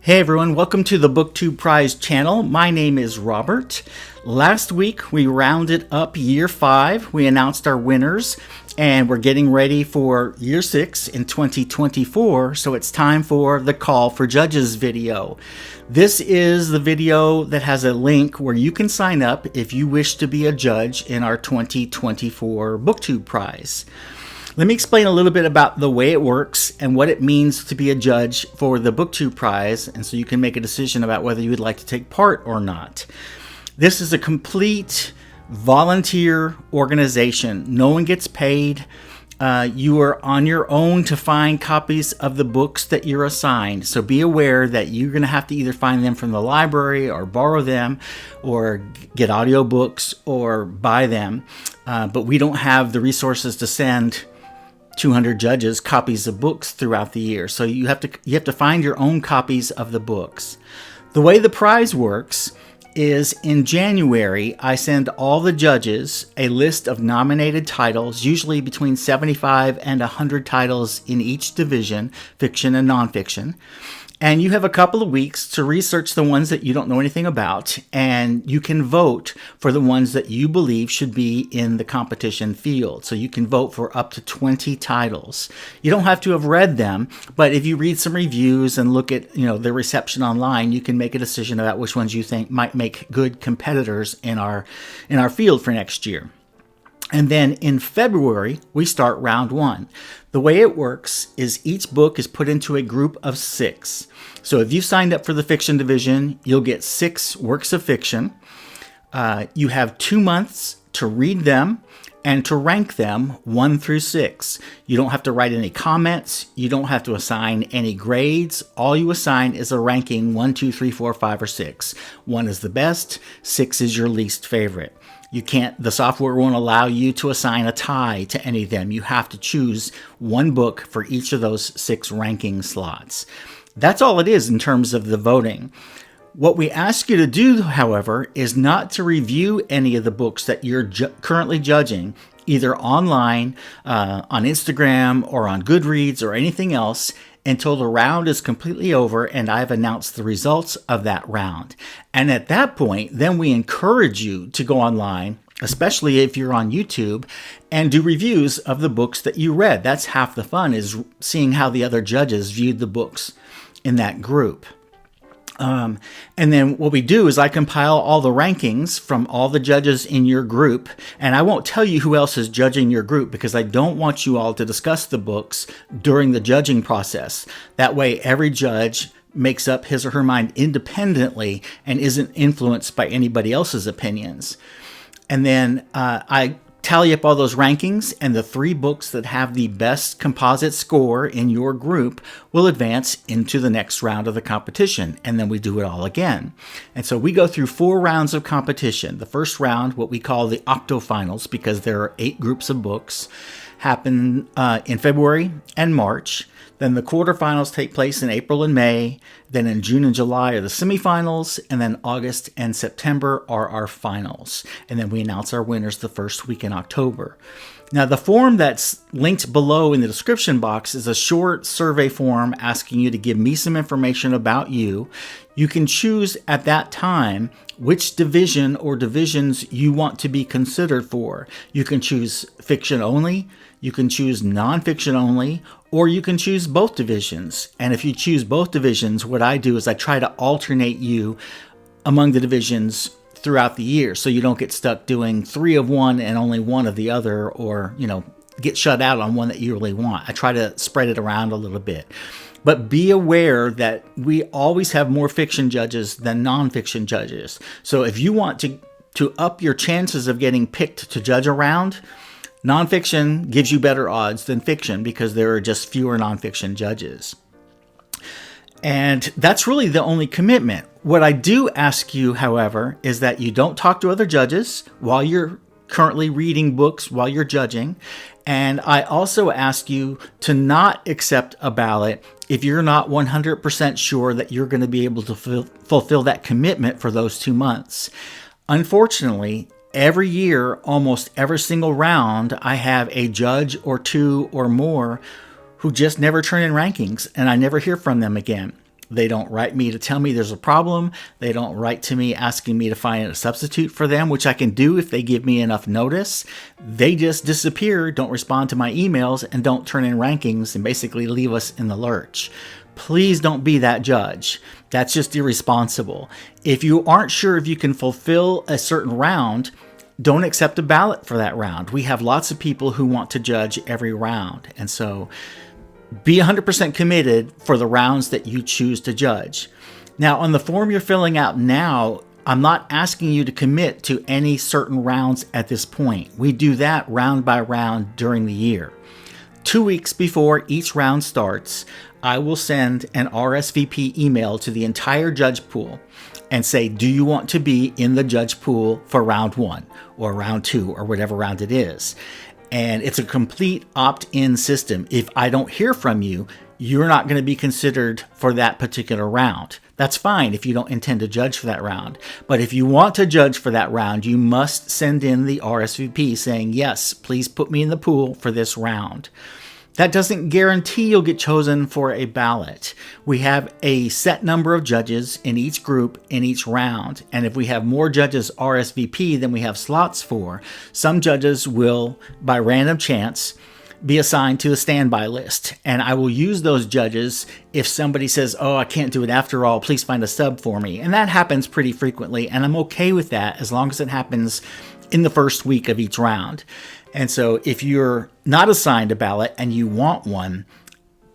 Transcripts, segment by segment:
Hey everyone, welcome to the BookTube Prize channel. My name is Robert. Last week we rounded up year 5. We announced our winners and we're getting ready for year 6 in 2024. So it's time for the Call for Judges video. This is the video that has a link where you can sign up if you wish to be a judge in our 2024 BookTube Prize. Let me explain a little bit about the way it works and what it means to be a judge for the BookTube Prize, and so you can make a decision about whether you would like to take part or not. This is a complete volunteer organization. No one gets paid. You are on your own to find copies of the books that you're assigned. So be aware that you're going to have to either find them from the library or borrow them or get audiobooks or buy them. But we don't have the resources to send 200 judges copies of books throughout the year. So you have to find your own copies of the books. The way the prize works is in January, I send all the judges a list of nominated titles, usually between 75 and 100 titles in each division, fiction and nonfiction. And you have a couple of weeks to research the ones that you don't know anything about, and you can vote for the ones that you believe should be in the competition field. So you can vote for up to 20 titles. You don't have to have read them, but if you read some reviews and look at the reception online, you can make a decision about which ones you think might make good competitors in our field for next year. And then in February, we start round 1. The way it works is each book is put into a group of 6. So if you signed up for the fiction division, you'll get 6 works of fiction. You have 2 months to read them and to rank them 1 through 6. You don't have to write any comments. You don't have to assign any grades. All you assign is a ranking 1, 2, 3, 4, 5, or 6. 1 is the best. 6 is your least favorite. The software won't allow you to assign a tie to any of them. You have to choose one book for each of those 6 ranking slots. That's all it is in terms of the voting. What we ask you to do, however, is not to review any of the books that you're currently judging, either online, on Instagram, or on Goodreads, or anything else, until the round is completely over and I've announced the results of that round. And at that point, then we encourage you to go online, especially if you're on YouTube, and do reviews of the books that you read. That's half the fun, is seeing how the other judges viewed the books in that group. And then what we do is I compile all the rankings from all the judges in your group, and I won't tell you who else is judging your group because I don't want you all to discuss the books during the judging process. That way every judge makes up his or her mind independently and isn't influenced by anybody else's opinions. And then I tally up all those rankings, and the 3 books that have the best composite score in your group will advance into the next round of the competition, and then we do it all again. And so we go through 4 rounds of competition. The first round, what we call the octofinals, because there are 8 groups of books, happen in February and March. Then the quarterfinals take place in April and May. Then in June and July are the semifinals. And then August and September are our finals. And then we announce our winners the first week in October. Now, the form that's linked below in the description box is a short survey form asking you to give me some information about you. You can choose at that time which division or divisions you want to be considered for. You can choose fiction only, you can choose nonfiction only, or you can choose both divisions. And if you choose both divisions, what I do is I try to alternate you among the divisions throughout the year, so you don't get stuck doing 3 of one and only 1 of the other, or get shut out on one that you really want. I try to spread it around a little bit. But be aware that we always have more fiction judges than nonfiction judges. So if you want to up your chances of getting picked to judge a round, nonfiction gives you better odds than fiction because there are just fewer nonfiction judges. And that's really the only commitment. What I do ask you, however, is that you don't talk to other judges while you're currently reading books, while you're judging. And I also ask you to not accept a ballot if you're not 100% sure that you're going to be able to fulfill that commitment for those 2 months. Unfortunately, every year, almost every single round, I have a judge or 2 or more who just never turn in rankings, and I never hear from them again. They don't write me to tell me there's a problem. They don't write to me asking me to find a substitute for them, which I can do if they give me enough notice. They just disappear, don't respond to my emails, and don't turn in rankings and basically leave us in the lurch. Please don't be that judge. That's just irresponsible. If you aren't sure if you can fulfill a certain round, don't accept a ballot for that round. We have lots of people who want to judge every round. And so be 100% committed for the rounds that you choose to judge. Now, on the form you're filling out now, I'm not asking you to commit to any certain rounds at this point. We do that round by round during the year. 2 weeks before each round starts, I will send an RSVP email to the entire judge pool and say, do you want to be in the judge pool for round 1 or round 2 or whatever round it is? And it's a complete opt-in system. If I don't hear from you, you're not going to be considered for that particular round. That's fine if you don't intend to judge for that round. But if you want to judge for that round, you must send in the RSVP saying, yes, please put me in the pool for this round. That doesn't guarantee you'll get chosen for a ballot. We have a set number of judges in each group in each round, and if we have more judges RSVP than we have slots for, some judges will, by random chance, be assigned to a standby list, and I will use those judges if somebody says, oh, I can't do it after all, please find a sub for me. And that happens pretty frequently, and I'm okay with that as long as it happens in the first week of each round. And so if you're not assigned a ballot and you want one,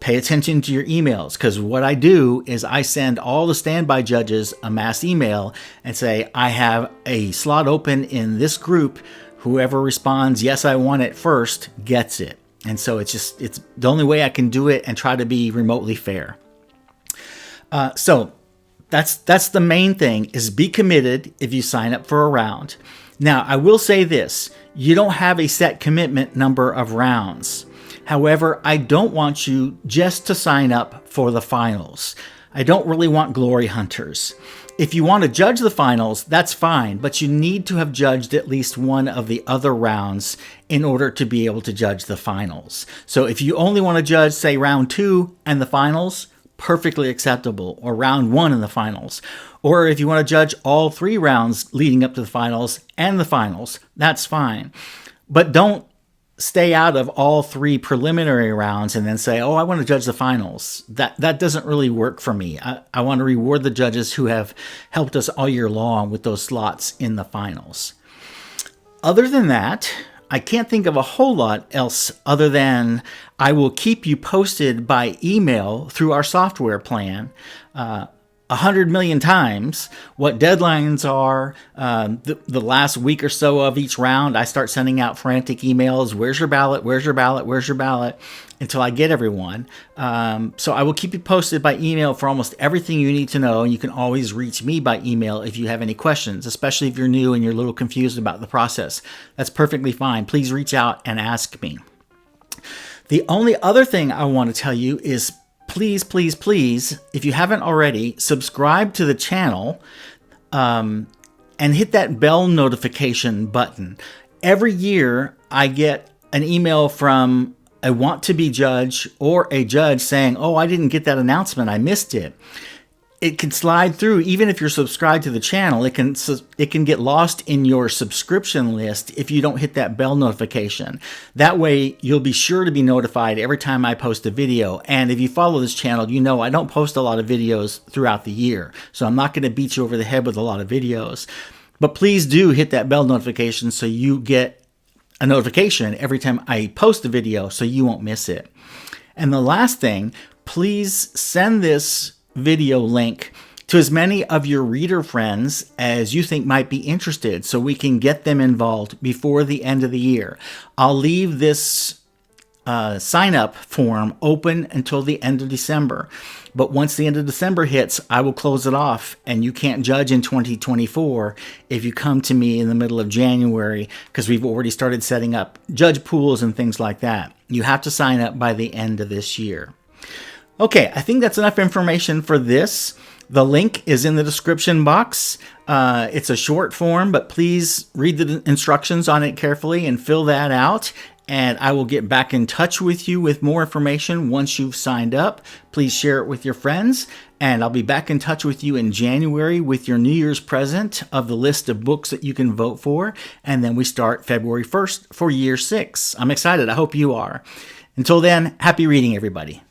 pay attention to your emails, because what I do is I send all the standby judges a mass email and say, I have a slot open in this group. Whoever responds, yes, I want it first, gets it. And so it's the only way I can do it and try to be remotely fair. So that's the main thing, is be committed if you sign up for a round. Now, I will say this, you don't have a set commitment number of rounds. However, I don't want you just to sign up for the finals. I don't really want glory hunters. If you want to judge the finals, that's fine, but you need to have judged at least one of the other rounds in order to be able to judge the finals. So if you only want to judge, say, round 2 and the finals, perfectly acceptable, or round 1 in the finals. Or if you want to judge all 3 rounds leading up to the finals and the finals, that's fine. But don't stay out of all 3 preliminary rounds and then say, oh, I want to judge the finals. That doesn't really work for me. I want to reward the judges who have helped us all year long with those slots in the finals. Other than that, I can't think of a whole lot else other than I will keep you posted by email through our software plan 100 million times what deadlines are. The last week or so of each round, I start sending out frantic emails. Where's your ballot? Where's your ballot? Where's your ballot? Until I get everyone. So I will keep you posted by email for almost everything you need to know. And you can always reach me by email if you have any questions, especially if you're new and you're a little confused about the process. That's perfectly fine. Please reach out and ask me. The only other thing I want to tell you is please, please, please, if you haven't already, subscribe to the channel and hit that bell notification button. Every year I get an email from a want-to-be judge or a judge saying, oh, I didn't get that announcement, I missed it. It can slide through, even if you're subscribed to the channel, it can get lost in your subscription list if you don't hit that bell notification. That way, you'll be sure to be notified every time I post a video. And if you follow this channel, you know I don't post a lot of videos throughout the year. So I'm not going to beat you over the head with a lot of videos. But please do hit that bell notification so you get a notification every time I post a video so you won't miss it. And the last thing, please send this video link to as many of your reader friends as you think might be interested so we can get them involved before the end of the year. I'll leave this sign up form open until the end of December. But once the end of December hits, I will close it off, and you can't judge in 2024 if you come to me in the middle of January, because we've already started setting up judge pools and things like that. You have to sign up by the end of this year. Okay, I think that's enough information for this. The link is in the description box. It's a short form, but please read the instructions on it carefully and fill that out. and I will get back in touch with you with more information once you've signed up. Please share it with your friends, and I'll be back in touch with you in January with your New Year's present of the list of books that you can vote for, and then we start February 1st for year 6. I'm excited. I hope you are. Until then, happy reading, everybody.